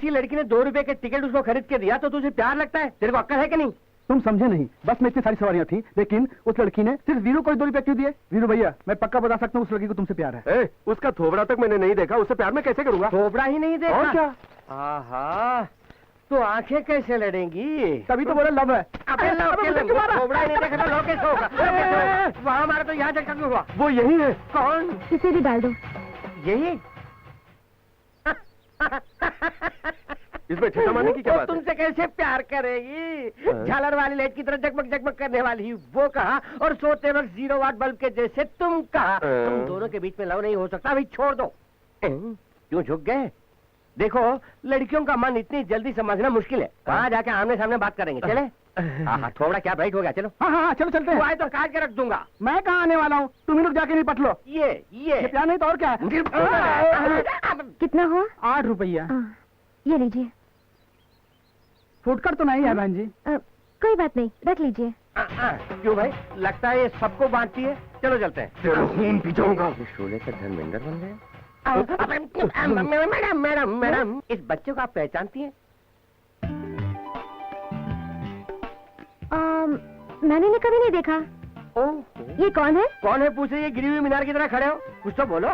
किसी लड़की ने 2 रुपए के टिकट उसको खरीद के दिया तो तुझे प्यार लगता है? तेरे को अक्ल है कि नहीं? तुम समझे नहीं, बस में इतनी सारी सवारियां थी, लेकिन उस लड़की ने सिर्फ वीरू को 2 रुपए क्यों दिए? वीरू भैया, मैं पक्का बता सकता हूँ उस लड़की को तुमसे प्यार है। उसका थोबड़ा तक मैंने नहीं देखा, उससे प्यार मैं कैसे करूंगा? थोबड़ा ही नहीं देखा? और क्या? आहा, तो आंखें कैसे लड़ेंगी? तभी तो बोला लव है। अबे लव के लव, थोबड़ा ही नहीं देखा तो लव कैसे होगा? वहाँ मारा तो यहाँ चक्कर क्यों हुआ? वो यही है। कौन? इसे भी डाल दो। यही? इसमें छक्का मारने की क्या बात है? तुमसे कैसे प्यार करेगी? झालर वाली लाइट की तरह जगमग जगमग करने वाली वो कहा, और सोते वक्त 0 वाट बल्ब के जैसे तुम कहा। तुम दोनों के बीच में लव नहीं हो सकता, अभी छोड़ दो। क्यों झुक गए? देखो, लड़कियों का मन इतनी जल्दी समझना मुश्किल है। वहाँ जाके आमने सामने बात करेंगे, चले? हाँ, थोड़ा क्या ब्राइट हो गया, चलो। हाँ, चलो चलते हैं। आए तो काट के रख दूंगा। मैं कहाँ आने वाला हूँ, तुम ही लोग जाके नहीं पट लो। ये प्यार नहीं तो और क्या है? कितना हुआ? 8 रुपया। ये लीजिए। फुटकर तो नहीं है बहन जी। कोई बात नहीं, रख लीजिए। क्यों भाई, लगता है ये सबको बांटती है? चलो चलते हैं। तेरा खून पी जाऊंगा। शोले का धर्मेंद्र बन गए। मैडम, इस बच्चे को आप पहचानती हैं? मैंने इन्हें कभी नहीं देखा। ओह, ये कौन है? कौन है पूछ रही है? गिरी हुई मीनार की तरह खड़े हो, कुछ तो बोलो।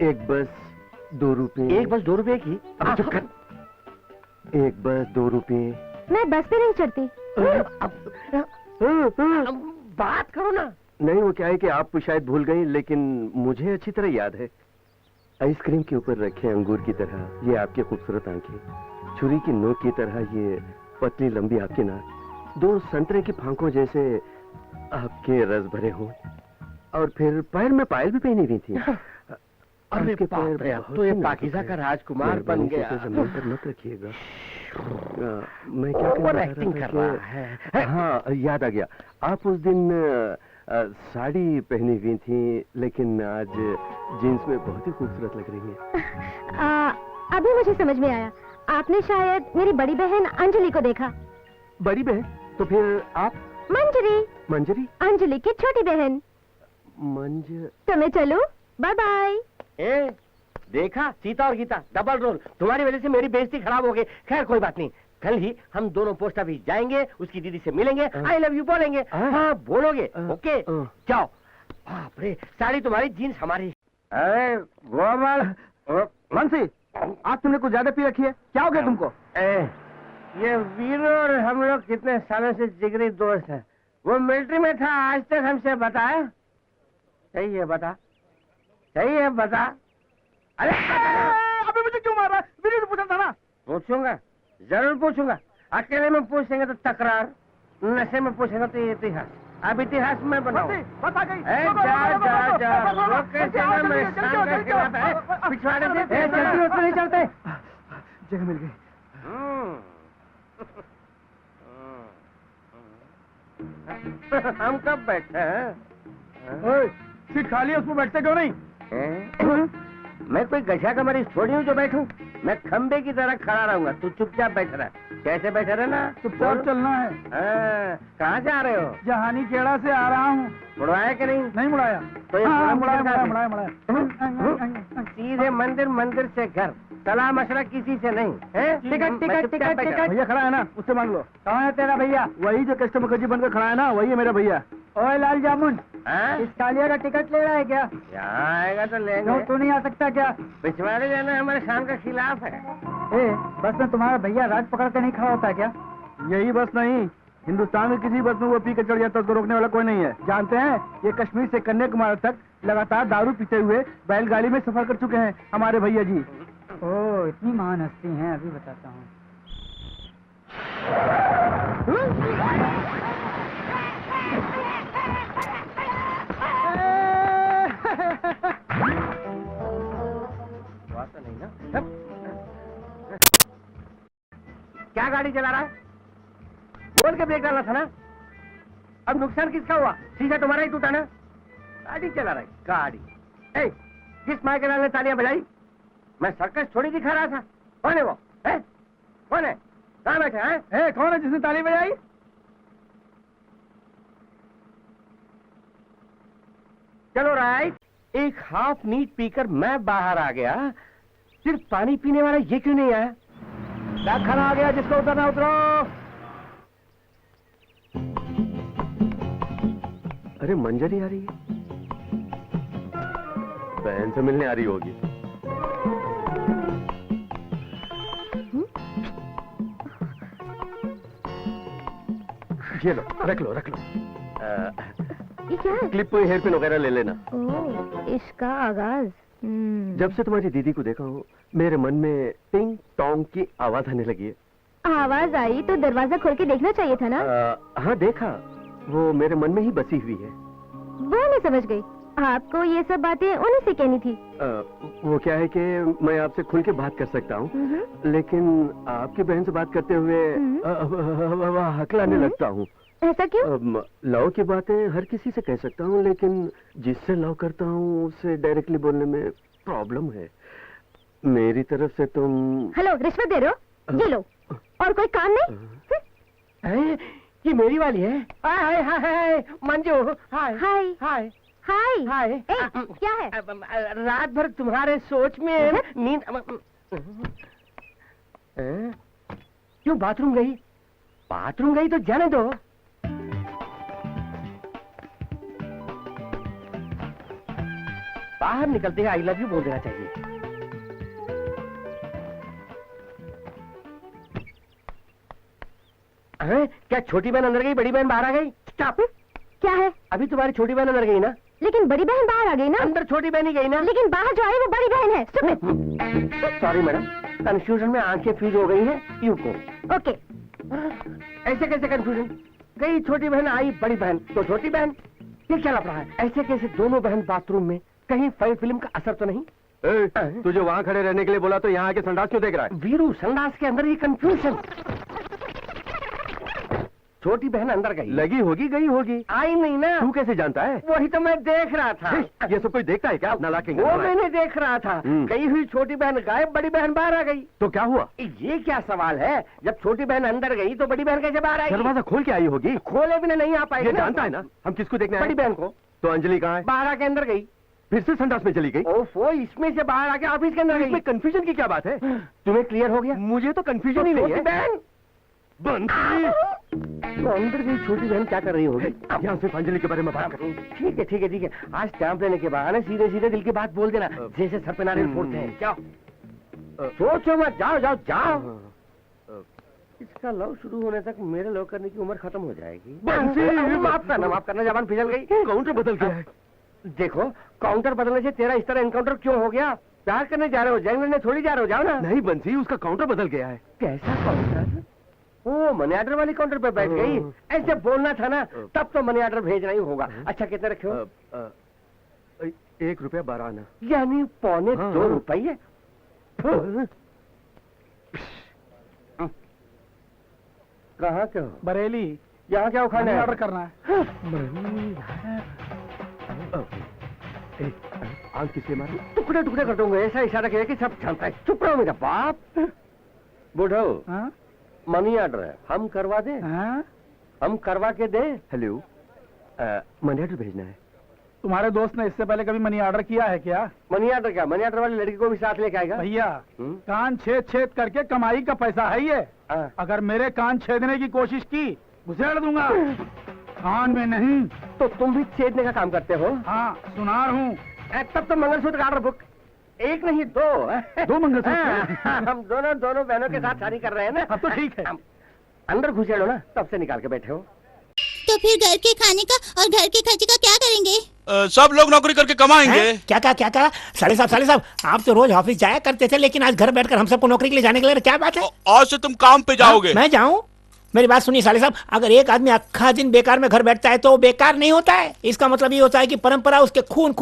एक बस 2 रुपए। एक बस 2 रुपए की? चुप कर। एक बस 2 रुपए। मैं बस पे नहीं चढ़ती। बात करो ना। नहीं, वो क्या है कि आप शायद भूल गई, लेकिन मुझे अच्छी तरह याद है। आइसक्रीम के ऊपर रखे अंगूर की तरह ये आपकी खूबसूरत आंखें, छुरी की नोक की तरह ये पतली लंबी आपकी नाक, 2 संतरे की फांकों जैसे आपके रस भरे हों, और फिर पैर में पायल भी पहनी हुई थी। अरे बाप रे, अब तो ये पाकीज़ा का राजकुमार बन गया। जमीन पर मत रखिएगा। मैं क्या कहना एक्टिंग कर रहा है। हाँ, याद आ गया। आप उस दिन साड़ी पहनी हुई थी, लेकिन आज जीन्स में बहुत ही खूबसूरत लग रही है। अभी मुझे समझ में आया, आपने शायद मेरी बड़ी बहन अंजलि को देखा। बड़ी बहन? तो फिर आप? मंजरी। मंजरी? अंजलि की छोटी बहन। तो मैं चलूं? Bye bye. देखा, सीता और गीता डबल रोल। तुम्हारी वजह से मेरी बेइज्जती खराब हो गई। खैर कोई बात नहीं, कल ही हम दोनों पोस्ट ऑफिस जाएंगे, उसकी दीदी से मिलेंगे, आई लव यू बोलेंगे। हाँ, बोलोगे? ओके, जाओ। बाप रे, साड़ी तुम्हारी, जीन्स हमारी। अरे गोपाल, मनसी, आज तुमने कुछ ज्यादा पी रखी है, क्या हो गया तुमको? ये वीरू और हम लोग कितने सालों से जिगरी दोस्त हैं। वो मिलिट्री में था, आज तक हमसे बताया? सही है, बता। सही है, बता। अरे अबे मुझे क्यों मार रहा है? वीरू ने पूछा था ना। पूछूंगा, जरूर पूछूंगा। अकेले में पूछेंगे तो तकरार, नशे में पूछेंगे तो इतिहास। अब इतिहास में बनाओ। बता गई। पिछवाड़े से जल्दी उसमें नहीं चलते। जगह मिल गई। हम कब बैठे हैं? सीट खाली है, उसमें बैठते क्यों नहीं? मैं कोई गधा का मरीज थोड़ी हूँ जो बैठूं। मैं खंबे की तरह खड़ा रहूंगा, तू चुपचाप बैठा रहा। कैसे बैठे रहना? चुपचाप चलना है। कहाँ से आ रहे हो? जहानी खेड़ा से आ रहा हूँ। मुड़वाया कि नहीं? नहीं मुड़ाया। तो ये मुड़ाया। सीधे मंदिर, मंदिर से घर, सलाह मशरा किसी से नहीं है? टिकट भैया खड़ा है ना, उससे मांग लो। कहाँ है तेरा भैया? वही जो कस्टमर मुखर्जी बनकर खड़ा है ना, वही है मेरा भैया। ओए लाल जामुन, इस कालिया का टिकट ले रहा है क्या? यहाँ आएगा तो लेंगे। तू नहीं आ सकता क्या? पिछवाड़े जाना हमारे शान का खिलाफ है। बस में तुम्हारा भैया राज पकड़ के नहीं खड़ा होता क्या? यही बस नहीं, हिंदुस्तान में किसी बस में वो पी के चढ़ जाता, उसको रोकने वाला कोई नहीं है। जानते हैं, ये कश्मीर से कन्याकुमारी तक लगातार दारू पीते हुए बैलगाड़ी में सफर कर चुके हैं हमारे भैया जी। ओह, इतनी महान हस्ती हैं, अभी बताता हूँ। नहीं ना? क्या गाड़ी चला रहा है? बोल के ब्रेक डालना था ना। अब नुकसान किसका हुआ? शीशा तुम्हारा ही टूटा ना। गाड़ी चला रहा है, गाड़ी। किस माँ के लाल ने तालियां बजाई? मैं सर्कस थोड़ी दिखा रहा था। कौन है वो? कौन है? कहाँ बैठे हैं? कौन है जिसने ताली बजाई? चलो राइट, एक हाफ नीट पीकर मैं बाहर आ गया, सिर्फ पानी पीने वाला ये क्यों नहीं आया? खाना आ गया, जिसको उतरना उतरो। अरे मंजरी आ रही है, बहन से मिलने आ रही होगी। ये लो, रख लो रख लो। ये क्या है? क्लिप हेयर पिन वगैरह ले लेना। ओह, इसका आगाज। जब से तुम्हारी दीदी को देखा हूँ मेरे मन में टिंग टोंग की आवाज आने लगी है। आवाज आई तो दरवाजा खोल के देखना चाहिए था ना। हाँ देखा, वो मेरे मन में ही बसी हुई है। वो मैं समझ गई, आपको ये सब बातें उन्हीं से कहनी थी। वो क्या है कि मैं आपसे खुल के बात कर सकता हूँ, लेकिन आपकी बहन से बात करते हुए हकलाने लगता हूँ। ऐसा क्यों? लव की बातें हर किसी से कह सकता हूँ, लेकिन जिससे लव करता हूँ उससे डायरेक्टली बोलने में प्रॉब्लम है। मेरी तरफ से तुम। हेलो, रिश्वत दे रहे हो? ये लो। और कोई काम नहीं? ये मेरी वाली है। हाय हाय हाय मंजू। हाय हाय हाय हाय हाय। ए, क्या है? रात भर तुम्हारे सोच में नींद। क्यों बाथरूम गई? बाथरूम गई तो जाने दो। बाहर निकलते ही आई लव यू बोल देना चाहिए। क्या छोटी बहन अंदर गई, बड़ी बहन बाहर आ गई? स्टॉप। क्या है? अभी तुम्हारी छोटी बहन अंदर गई ना? लेकिन बड़ी बहन बाहर आ गई ना। अंदर छोटी बहन ही गई ना? लेकिन बाहर जो आई वो बड़ी बहन है। Stupid। सॉरी मैडम, कंफ्यूजन में आंखें फ्यूज हो गई हैं। यू को। ओके। ऐसे कैसे कंफ्यूजन? गई छोटी बहन, आई बड़ी बहन, तो छोटी बहन। ये क्या लग रहा है? ऐसे कैसे दोनों बहन बाथरूम में? कहीं फिल्म का असर तो नहीं? तुझे वहाँ खड़े रहने के लिए बोला तो यहाँ आके संडास क्यों देख रहा है? वीरू, संडास के अंदर ये कंफ्यूजन। छोटी बहन अंदर गई, लगी होगी, गई होगी, आई नहीं ना। तू कैसे जानता है? वही तो मैं देख रहा था। ये सब कोई देखता है क्या? नालायक इंसान वो है। मैंने देख रहा था। गई हुई छोटी बहन गायब, बड़ी बहन बाहर आ गई। तो क्या हुआ? ये क्या सवाल है? जब छोटी बहन अंदर गई तो बड़ी बहन कैसे बाहर आई? दरवाजा खोल के आई होगी। खोले बिना नहीं आ पाएगी ये ना। जानता है ना हम किसको देखने आए? बड़ी बहन को। तो अंजलि कहाँ है? बाहर आके अंदर गई। फिर से संडास में चली गई। ओफो, इसमें से बाहर आके ऑफिस के अंदर गई। इसमें कंफ्यूजन की क्या बात है? तुम्हें क्लियर हो गया? मुझे तो कंफ्यूजन ही नहीं है। बहन बंसी, तो अंदर गई छोटी बहन क्या कर रही होगी? यहाँ सिर्फ अंजलि के बारे में बात करूँ। ठीक है ठीक है ठीक है। आज स्टैंप लेने के बाद सीधे सीधे दिल की बात बोल देना, जैसे सर पे नारियल फोड़ते हैं। जाओ, सोचो मत, जाओ जाओ जाओ। इसका लव शुरू होने तक मेरे लव करने की उम्र खत्म हो जाएगी। माफ करना, जबान फिसल गई। काउंटर बदल गया है। देखो, काउंटर बदलने से तेरा इस तरह एनकाउंटर क्यों हो गया? प्यार करने जा रहे हो, जंग लड़ने थोड़ी जा रहे हो, जाओ ना। नहीं बंसी, उसका काउंटर बदल गया है। कैसा काउंटर? ओ, मनी ऑर्डर वाली काउंटर पे बैठ गई। ऐसे बोलना था ना, तब तो मनी ऑर्डर भेजना ही होगा। अच्छा, कितने रखे हो? 1 रुपया 12 आना। यानी 2.25 रुपये। कहाँ के हो? बरेली। यहाँ क्या उखाड़ना है? ऑर्डर करना है। आंख किससे मारू? टुकड़े टुकड़े कर दूंगा। ऐसा इशारा किया कि सब जानता है। चुप रहो मेरा बाप। बूढ़ो, हाँ? मनी ऑर्डर है, हम करवा दें? हाँ? हम करवा के दें? हेलो, मनी ऑर्डर भेजना है। तुम्हारे दोस्त ने इससे पहले कभी मनी ऑर्डर किया है क्या? मनी ऑर्डर क्या? मनी ऑर्डर वाली लड़की को भी साथ लेके आएगा? भैया, कान छेद छेद करके कमाई का पैसा है ये। हाँ। अगर मेरे कान छेदने की कोशिश की घुसेड़ दूंगा। कान में नहीं। तो तुम भी छेदने का काम करते हो? हाँ, सुनार हूँ। तब तो मंगलसूत्र का ऑर्डर बुक। एक नहीं, दो। 2 मंगलसूत्र। हम दोनों बहनों के साथ शादी कर रहे हैं ना। अब तो ठीक है। अंदर घुसेड़ो ना, तब से निकाल के बैठे हो। तो फिर घर के खाने का और घर के खर्चे का क्या करेंगे? सब लोग नौकरी करके कमाएंगे। क्या साले साहब आप तो रोज ऑफिस जाया करते थे, लेकिन आज घर बैठकर हम सबको नौकरी के लिए जाने के लिए क्या बात है? आज से तुम काम पे जाओगे। मैं जाऊं? मेरी बात सुनिए साले साहब, अगर एक आदमी अक्खा दिन बेकार में घर बैठता है तो वो बेकार नहीं होता है। इसका मतलब ये होता है कि परंपरा उसके खून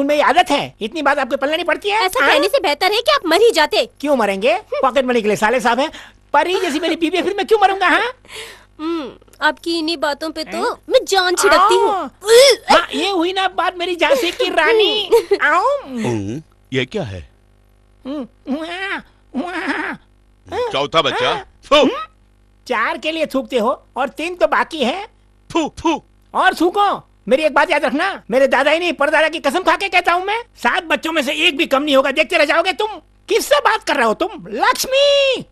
में ये आदत है। इतनी बात आपको पढ़नी नहीं पड़ती है? ऐसा कहने से बेहतर है कि आप मर ही जाते। क्यों मरेंगे? पॉकेट मनी के लिए साले साहब है। परी जैसी मेरी बीवी, फिर मैं क्यों मरूंगा? हाँ, आपकी इन्हीं बातों पे तो मैं जान छिड़कती हूँ। हाँ, ये हुई ना बात मेरी झांसी की रानी। ये क्या है? चौथा बच्चा। 4 के लिए थूकते हो और 3 तो बाकी है। फू फू। और थूको। मेरी एक बात याद रखना, मेरे दादा ही नहीं परदादा की कसम खा के कहता हूँ मैं, 7 बच्चों में से एक भी कम नहीं होगा। देखते रह जाओगे तुम। किससे बात कर रहे हो तुम? लक्ष्मी!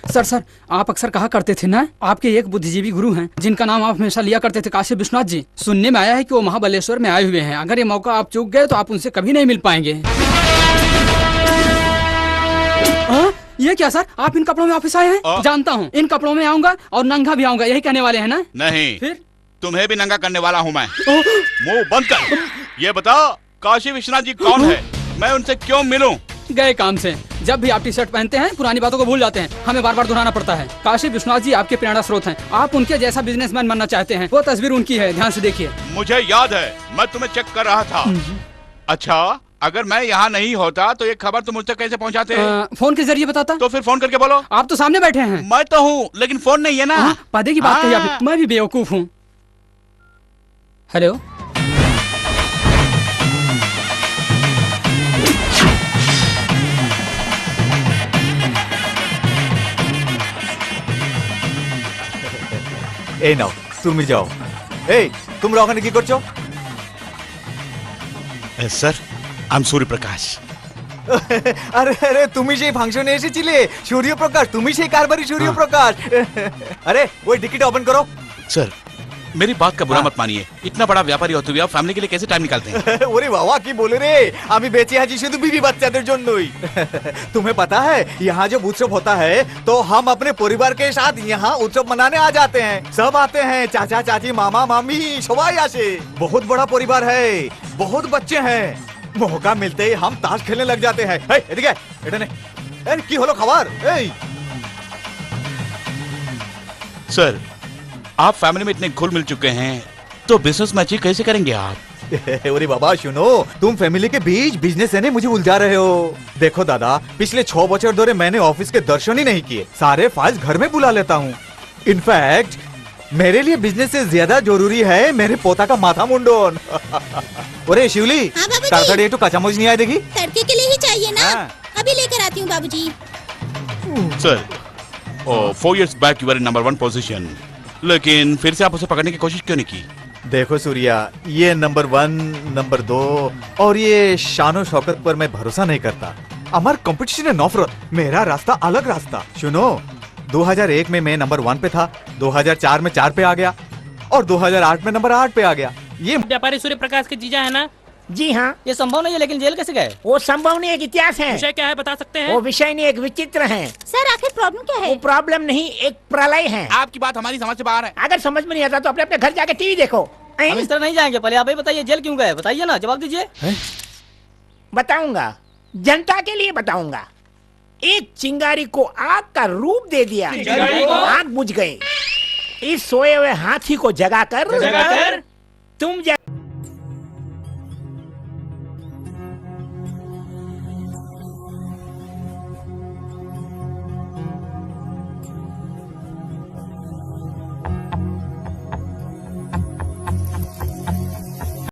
सर आप अक्सर कहा करते थे ना, आपके एक बुद्धिजीवी गुरु हैं जिनका नाम आप हमेशा लिया करते थे, काशी विश्वनाथ जी। सुनने में आया है कि वो महाबलेश्वर में आए हुए हैं। अगर ये मौका आप चूक गए तो आप उनसे कभी नहीं मिल पाएंगे। ये क्या सर, आप इन कपड़ों में ऑफिस आए हैं? जानता हूँ, इन कपड़ों में आऊंगा और नंगा भी आऊंगा, यही कहने वाले हैं ना? नहीं, फिर तुम्हें भी नंगा करने वाला हूँ मैं। मुंह बंद कर। ये बता, काशी विश्वनाथ जी कौन है? मैं उनसे क्यों मिलूं? गए काम से। जब भी आप टी शर्ट पहनते हैं पुरानी बातों को भूल जाते हैं, हमें बार बार दोहराना पड़ता है। काशी विश्वनाथ जी आपके प्रेरणा स्रोत हैं। आप उनके जैसा बिजनेसमैन बनना चाहते हैं, वो तस्वीर उनकी है, ध्यान से देखिए। मुझे याद है, मैं तुम्हें चेक कर रहा था। अच्छा, अगर मैं यहाँ नहीं होता तो ये खबर तुम मुझ तक कैसे पहुँचाते? फोन के जरिए बताता। तो फिर फोन करके बोलो। आप तो सामने बैठे हैं। मैं तो हूँ, लेकिन फोन नहीं है ना। पर्दे की बात कही आपने, मैं भी बेवकूफ हूँ। हेलो, এই নাও তুমি যাও। এই তোমরা ওখানে কি করছো? Sir, I am Surya Prakash. আরে আরে তুমি সেই ফাংশনে এসেছিলে, সূর্যপ্রকাশ, তুমি সেই কারবারি সূর্যপ্রকাশ। আরে ওই ডিকিটা ওপেন করো। सर, मेरी बात का बुरा मत मानिए। इतना बड़ा व्यापारी होते हुए आप फैमिली के लिए कैसे टाइम निकालते हैं? ওরে বাবা কি বলে রে, আমি বেঁচে আছি শুধু बीवी बच्चाদের জন্যই। तुम्हें पता है यहाँ जब उत्सव होता है तो हम अपने परिवार के साथ यहाँ उत्सव मनाने आ जाते हैं। सब आते हैं, चाचा चाची मामा मामी सबाई आसे। बहुत बड़ा परिवार है, बहुत बच्चे हैं। मौका मिलते ही हम ताश खेलने लग जाते हैं। এদিকে এটা নে। কি হলো খাবার? এই सर, आप फैमिली में इतने घुल मिल चुके हैं तो बिजनेस में अचीव कैसे करेंगे आप? अरे बाबा सुनो, तुम फैमिली के बीच बिजनेस है मुझे उलझा रहे हो। देखो दादा, पिछले 6 बছর धरे मैंने ऑफिस के दर्शन ही नहीं किए। सारे फाइल्स घर में बुला लेता हूँ। इनफैक्ट मेरे लिए बिजनेस से ज्यादा जरूरी है मेरे पोता का माथा मुंडन। अरे शिवली, ताड़ाताड़ी एक कच्चा-मरीच नहीं आए देखी? तड़के के लिए ही चाहिए ना? हाँ। अभी लेकर आती हूँ बाबूजी। Sir, 4 years back you were in number 1 position, लेकिन फिर से आप उसे पकड़ने की कोशिश क्यों नहीं की? देखो सूर्या, ये नंबर 1, नंबर 2 और ये शानो शौकत पर मैं भरोसा नहीं करता। हमारा कंपटीशन है नफरत, मेरा रास्ता अलग रास्ता। सुनो, 2001 में मैं नंबर 1 पे था, 2004 में 4 पे आ गया और 2008 में नंबर 8 पे आ गया। ये व्यापारी सूर्य प्रकाश के जीजा है ना? जी हाँ। ये संभव नहीं है, लेकिन जेल कैसे गए? वो संभव नहीं, एक इतिहास है। विषय क्या है बता सकते हैं? वो विषय नहीं, एक विचित्र है। सर आखिर प्रॉब्लम क्या है? वो प्रॉब्लम नहीं, एक प्रलय है। आपकी बात हमारी समझ से बाहर है। अगर समझ में नहीं आता तो अपने अपने घर जाके टीवी देखो। हम इस तरह नहीं जाएंगे, पहले आप ही बताइए जेल क्यों गए? बताइए ना, जवाब दीजिए। बताऊंगा, जनता के लिए बताऊंगा। एक चिंगारी को आग का रूप दे दिया, आग बुझ गई। इस सोए हुए हाथी को जगाकर तुम